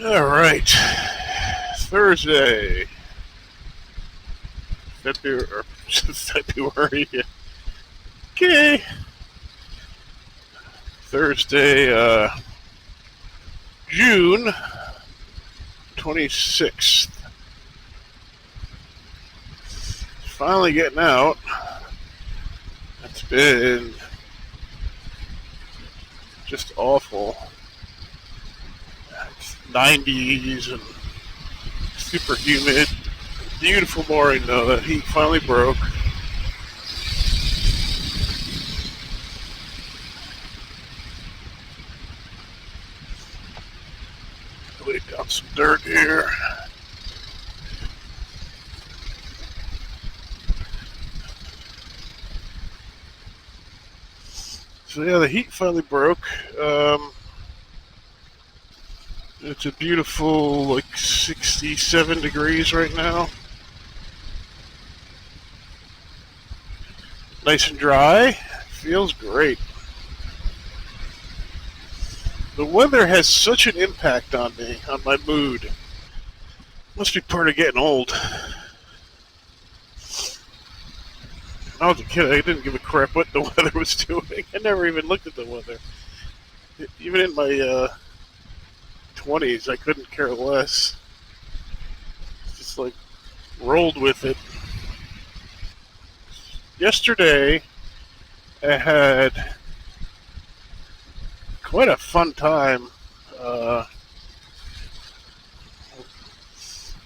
All right. Thursday, February. Okay. Thursday, June 26th. Finally getting out. It's been just awful. It's 90s and super humid. Beautiful morning though. The heat finally broke. Lay down some dirt here. So yeah, the heat finally broke. It's a beautiful, like 67 degrees right now. Nice and dry. Feels great. The weather has such an impact on me, on my mood. Must be part of getting old. When I was a kid, I didn't give a crap what the weather was doing. I never even looked at the weather. Even in my 20s, I couldn't care less. Just like rolled with it. Yesterday, I had quite a fun time.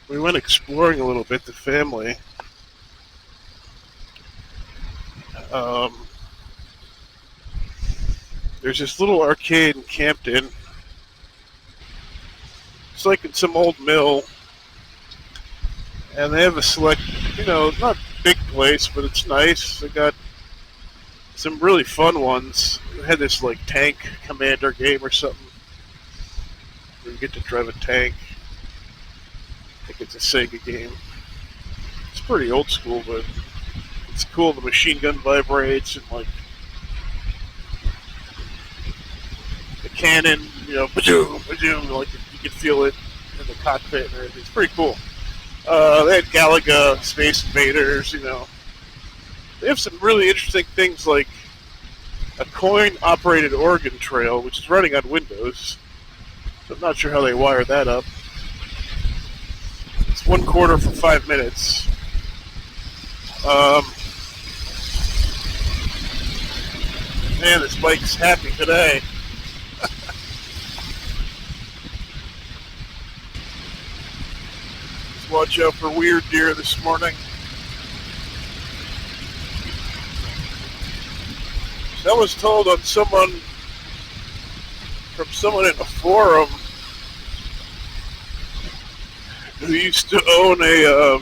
We went exploring a little bit, the family. Um, there's this little arcade in Campton. It's like in some old mill, and they have a select, not big place, but it's nice. They got some really fun ones. They had this like tank commander game or something where you get to drive a tank. I think it's a Sega game. It's pretty old school, but it's cool. The machine gun vibrates and like the cannon, ba-doom, ba-doom, like you can feel it in the cockpit and everything. It's pretty cool. They had Galaga, Space Invaders, They have some really interesting things like a coin-operated organ trail, which is running on Windows. So I'm not sure how they wire that up. It's 1/4 for 5 minutes. Man, this bike's happy today. Just watch out for weird deer this morning. I was told on from someone in a forum who used to own a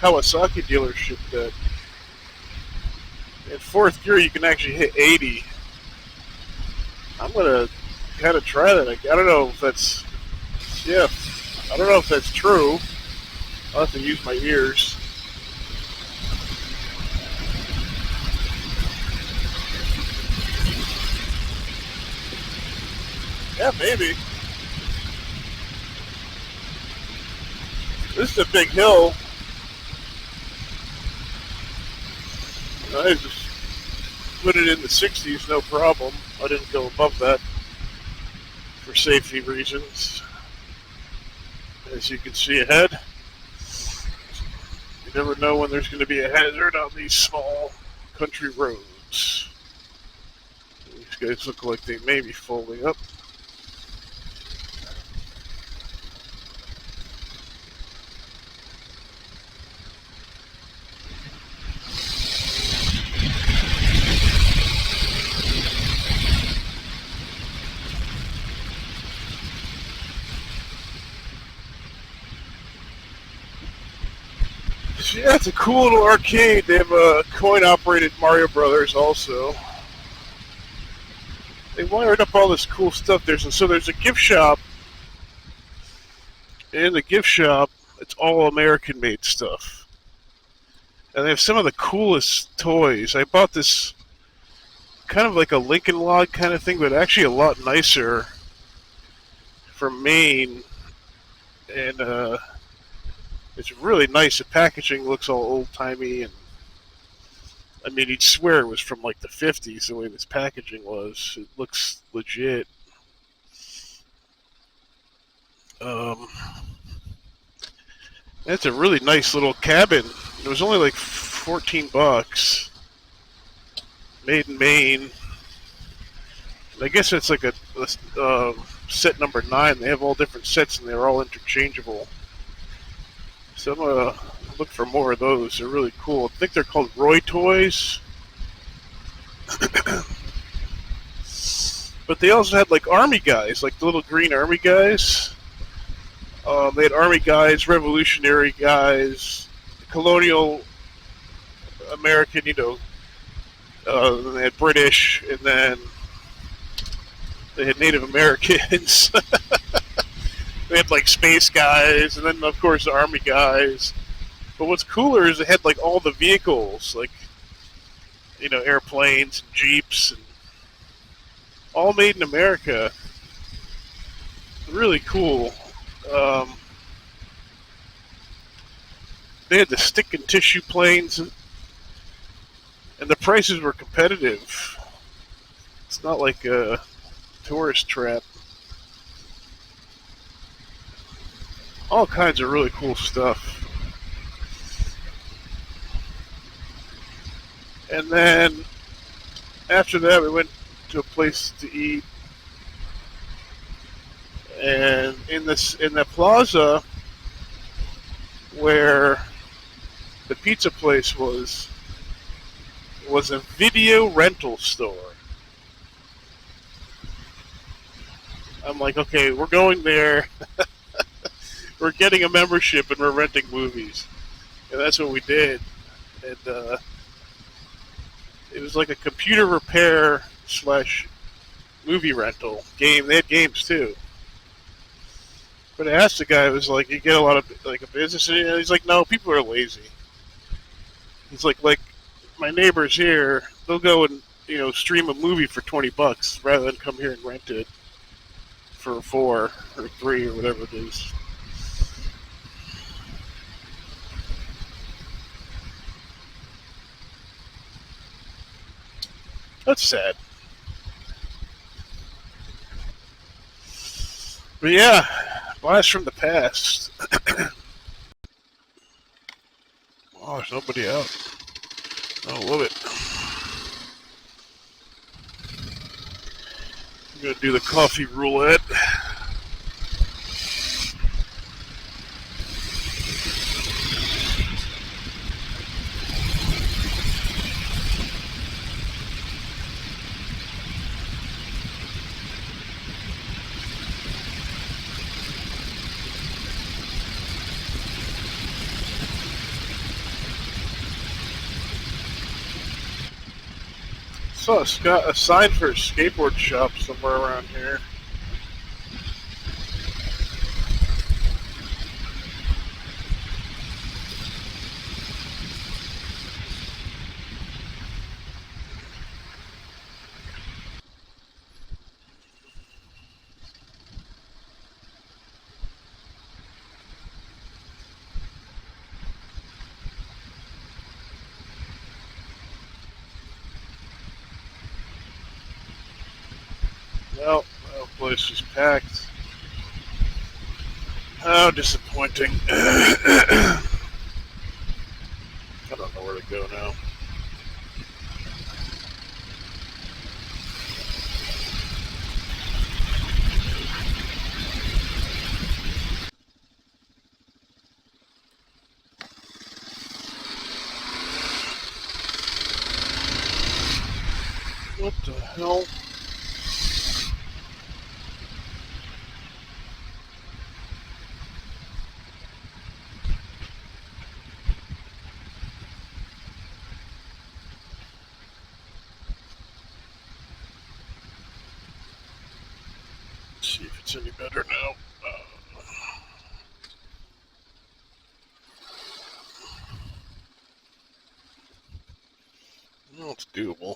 Kawasaki dealership that in fourth gear you can actually hit 80. I'm gonna kind of try that. I don't know if that's I don't know if that's true. I'll have to use my ears. Yeah, maybe. This is a big hill. I just put it in the 60s, no problem. I didn't go above that for safety reasons. As you can see ahead, you never know when there's going to be a hazard on these small country roads. These guys look like they may be folding up. Yeah, it's a cool little arcade. They have a coin-operated Mario Brothers also. They wired up all this cool stuff. There's a gift shop. In the gift shop, it's all American-made stuff. And they have some of the coolest toys. I bought this kind of like a Lincoln log kind of thing, but actually a lot nicer from Maine. and it's really nice. The packaging looks all old timey, and I mean, you'd swear it was from like the '50s the way this packaging was. It looks legit. Um, it's a really nice little cabin. It was only like $14. Made in Maine. I guess it's like a set number 9. They have all different sets and they're all interchangeable. So I'm gonna look for more of those. They're really cool. I think they're called Roy Toys. But they also had like army guys, like the little green army guys. They had army guys, revolutionary guys, colonial American, they had British, and then they had Native Americans. They had like space guys, and then of course the army guys. But what's cooler is they had like all the vehicles, like airplanes and jeeps, and all made in America. Really cool. They had the stick and tissue planes, and the prices were competitive. It's not like a tourist trap. All kinds of really cool stuff. And then after that, we went to a place to eat, and in the plaza where the pizza place was a video rental store. I'm like, okay, we're going there. We're getting a membership and we're renting movies, and that's what we did. And it was like a computer repair / movie rental game. They had games too. But I asked the guy, it was like, you get a lot of like a business, and he's like, no, people are lazy. He's like my neighbors here, they'll go and stream a movie for $20 rather than come here and rent it for $4 or $3 or whatever it is. That's sad. But yeah, blast from the past. Oh, there's nobody out. I love it. I'm gonna do the coffee roulette. Saw a sign for a skateboard shop somewhere around here. Well, the place is packed. How disappointing. I don't know where to go now. What the hell? Let's see if it's any better now. No, it's doable.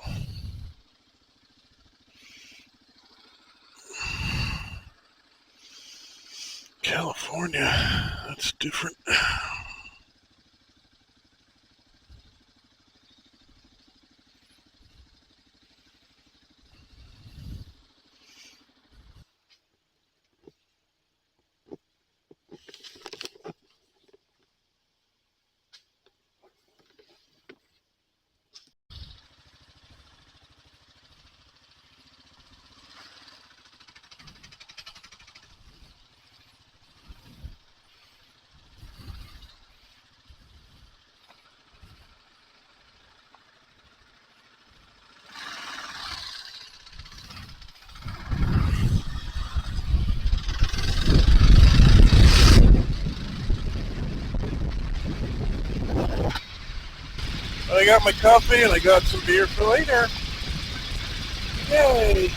Okay. California. That's different. I got my coffee and I got some beer for later. Yay!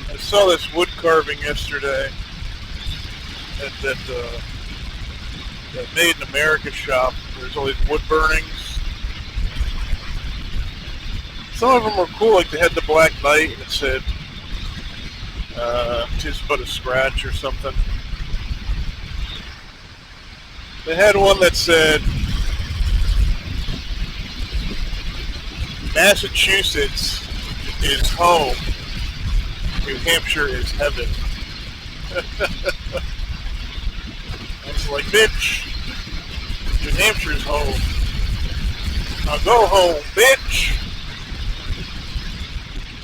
I saw this wood carving yesterday at that Made in America shop. There's all these wood burnings. Some of them were cool, like they had the Black Knight and it said, "'Tis but a scratch" or something. They had one that said, "Massachusetts is home. New Hampshire is heaven." I was like, bitch, New Hampshire's home. Now go home, bitch.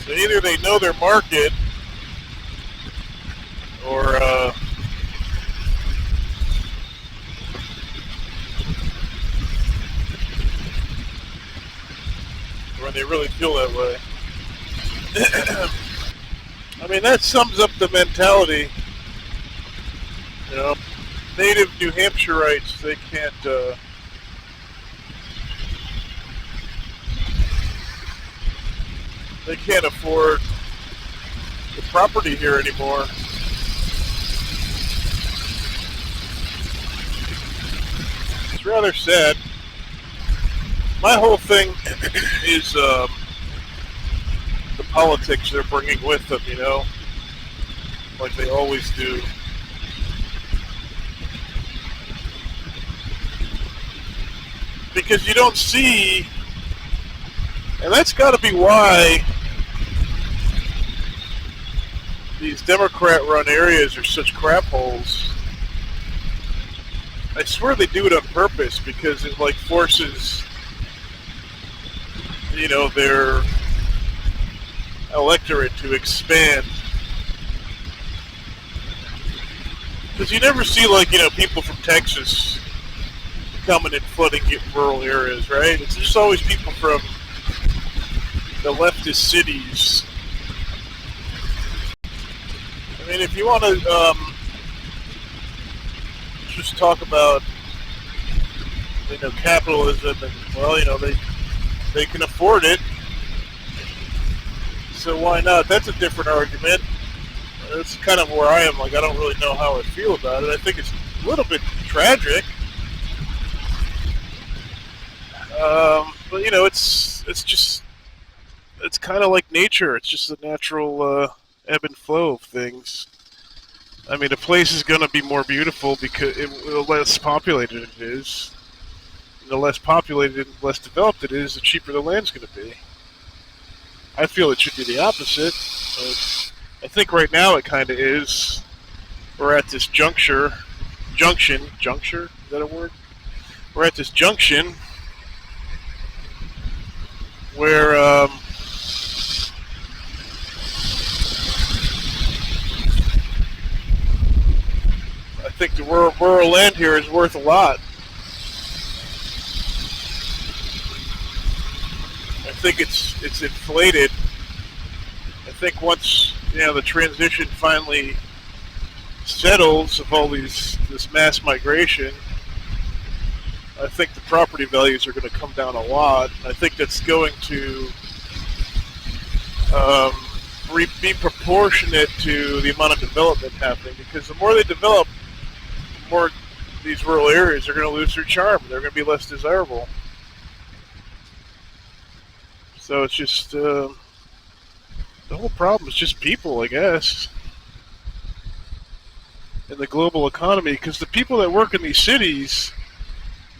So either they know their market, or they really feel that way. I mean, that sums up the mentality. You know, native New Hampshireites, they can't afford the property here anymore. It's rather sad. My whole thing is the politics they're bringing with them, you know, like they always do. Because you don't see, and that's got to be why these Democrat-run areas are such crap holes. I swear they do it on purpose because it like forces, you know, their electorate to expand. Because you never see, like, you know, people from Texas coming and flooding rural areas, right? It's just always people from the leftist cities. I mean, if you want to just talk about, you know, capitalism, and, well, you know, they can afford it, so why not? That's a different argument. That's kind of where I am. Like, I don't really know how I feel about it. I think it's a little bit tragic. But, you know, it's kind of like nature. It's just a natural ebb and flow of things. I mean, a place is going to be more beautiful because the less populated it is. And the less populated and less developed it is, the cheaper the land's going to be. I feel it should be the opposite. But I think right now it kind of is. We're at this junction, is that a word? We're at this junction where I think the rural land here is worth a lot. I think it's inflated. I think once, you know, the transition finally settles of all this mass migration, I think the property values are going to come down a lot. I think that's going to be proportionate to the amount of development happening, because the more they develop, the more these rural areas are going to lose their charm. They're going to be less desirable. So it's just, the whole problem is just people, I guess. in the global economy, because the people that work in these cities,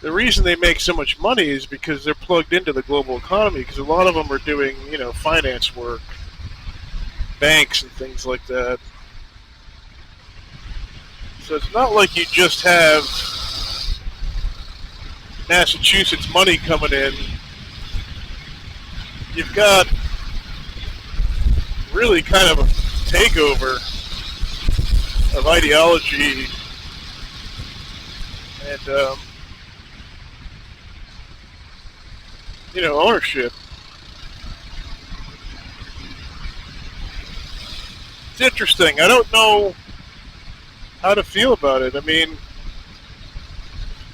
the reason they make so much money is because they're plugged into the global economy, because a lot of them are doing, finance work, banks and things like that. So it's not like you just have Massachusetts money coming in. You've got really kind of a takeover of ideology and, ownership. It's interesting. I don't know how to feel about it. I mean,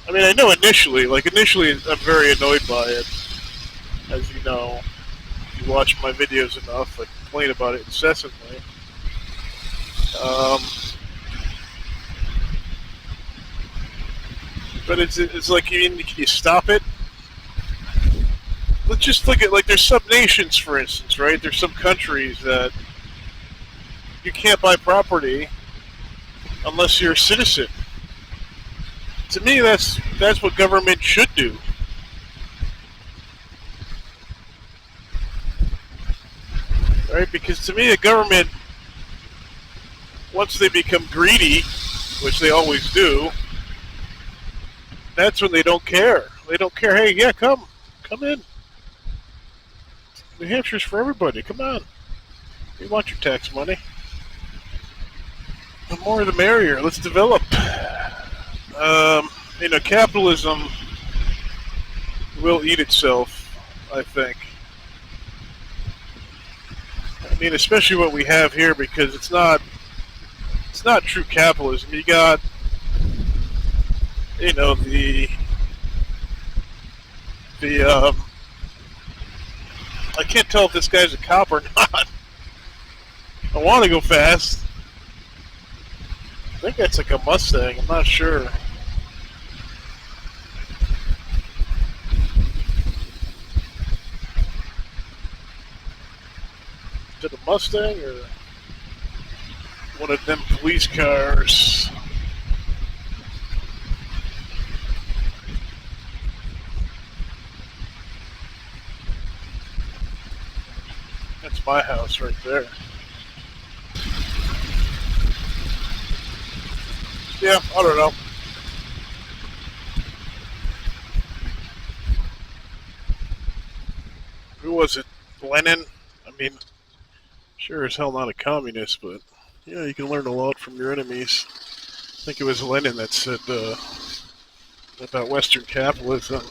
I know initially I'm very annoyed by it. As you know, if you watch my videos enough, I complain about it incessantly. But it's like, can you stop it? Let's just look at, like, there's some nations, for instance, right? There's some countries that you can't buy property unless you're a citizen. To me, that's what government should do. Right? Because to me, a government, once they become greedy, which they always do, that's when they don't care. They don't care. Hey, yeah, come in. New Hampshire's for everybody. Come on. We want your tax money. The more the merrier. Let's develop. Capitalism will eat itself, I think. Especially what we have here, because it's not true capitalism. You got, I can't tell if this guy's a cop or not. I want to go fast. I think that's like a Mustang. I'm not sure. Is it a Mustang or one of them police cars? That's my house right there. Yeah, I don't know. Who was it? Lenin? Sure as hell not a communist, but you can learn a lot from your enemies. I think it was Lenin that said about Western capitalism.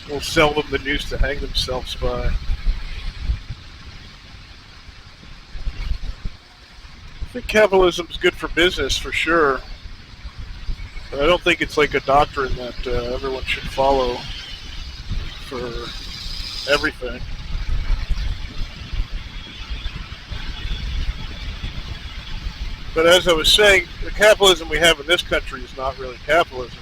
We'll sell them the news to hang themselves by. I think capitalism's good for business, for sure. But I don't think it's like a doctrine that everyone should follow for everything. But as I was saying, the capitalism we have in this country is not really capitalism.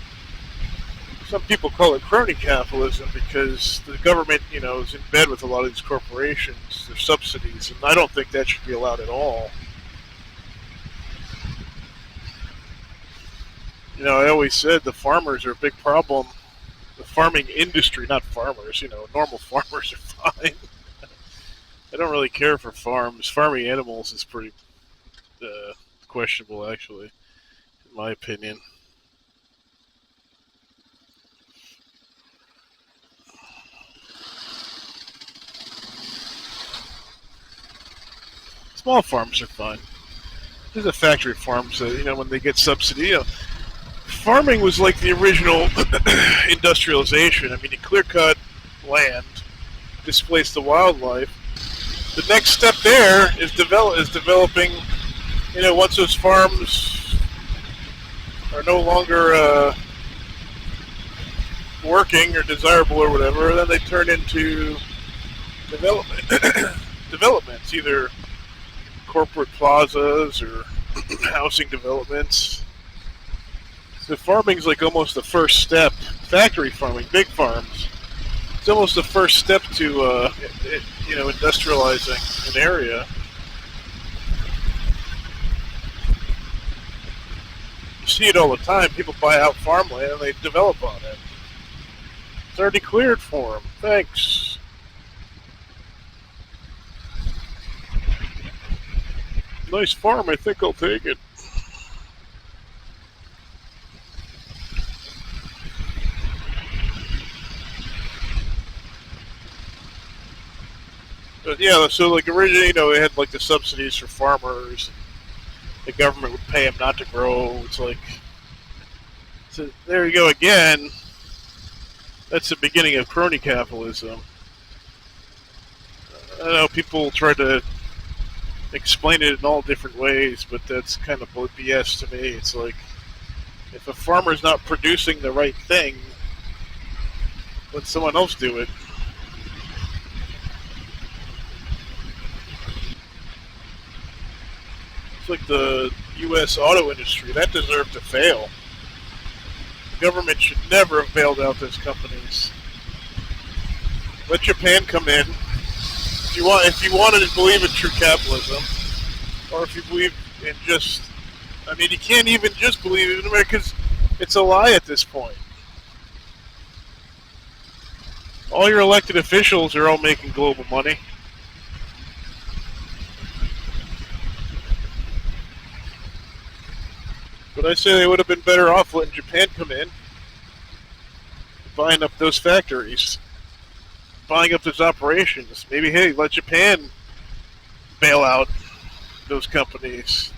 Some people call it crony capitalism because the government, is in bed with a lot of these corporations, their subsidies, and I don't think that should be allowed at all. I always said the farmers are a big problem. The farming industry, not farmers, normal farmers are fine. I don't really care for farms. Farming animals is pretty questionable, actually, in my opinion. Small farms are fine. There's a factory farms that, when they get subsidy, farming was like the original industrialization. You clear-cut land, displace the wildlife. The next step there is developing, once those farms are no longer working or desirable or whatever, then they turn into developments, either corporate plazas or housing developments. So farming's like almost the first step. Factory farming, big farms. It's almost the first step to industrializing an area. You see it all the time. People buy out farmland and they develop on it. It's already cleared for them. Thanks. Nice farm. I think I'll take it. But yeah, so like originally, they had like the subsidies for farmers. The government would pay them not to grow. It's like, so there you go again. That's the beginning of crony capitalism. I know people try to explain it in all different ways, but that's kind of BS to me. It's like, if a farmer's not producing the right thing, let someone else do it. It's like the U.S. auto industry. That deserved to fail. The government should never have bailed out those companies. Let Japan come in. If you wanted to believe in true capitalism, or if you believe in just, you can't even just believe in America because it's a lie at this point. All your elected officials are all making global money. But I say they would have been better off letting Japan come in, buying up those factories, buying up those operations. Maybe, hey, let Japan bail out those companies.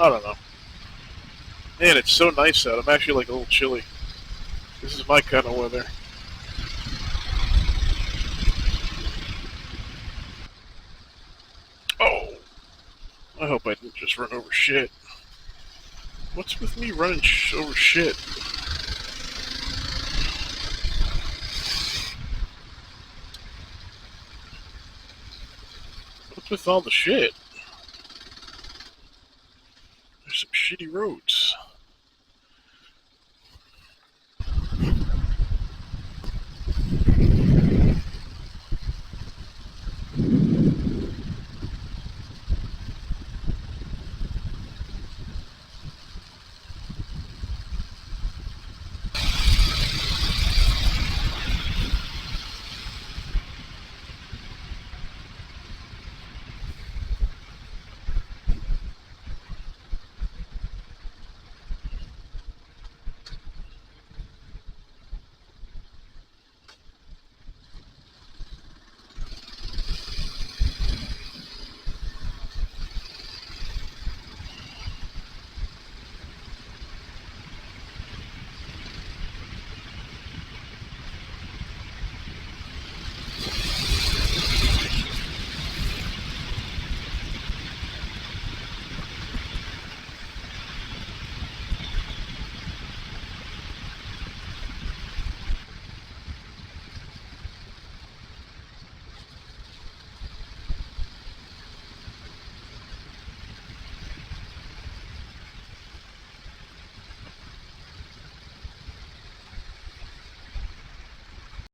I don't know. Man, it's so nice out. I'm actually like a little chilly. This is my kind of weather. Oh, I hope I didn't just run over shit. What's with me running over shit? What's with all the shit? There's some shitty roads.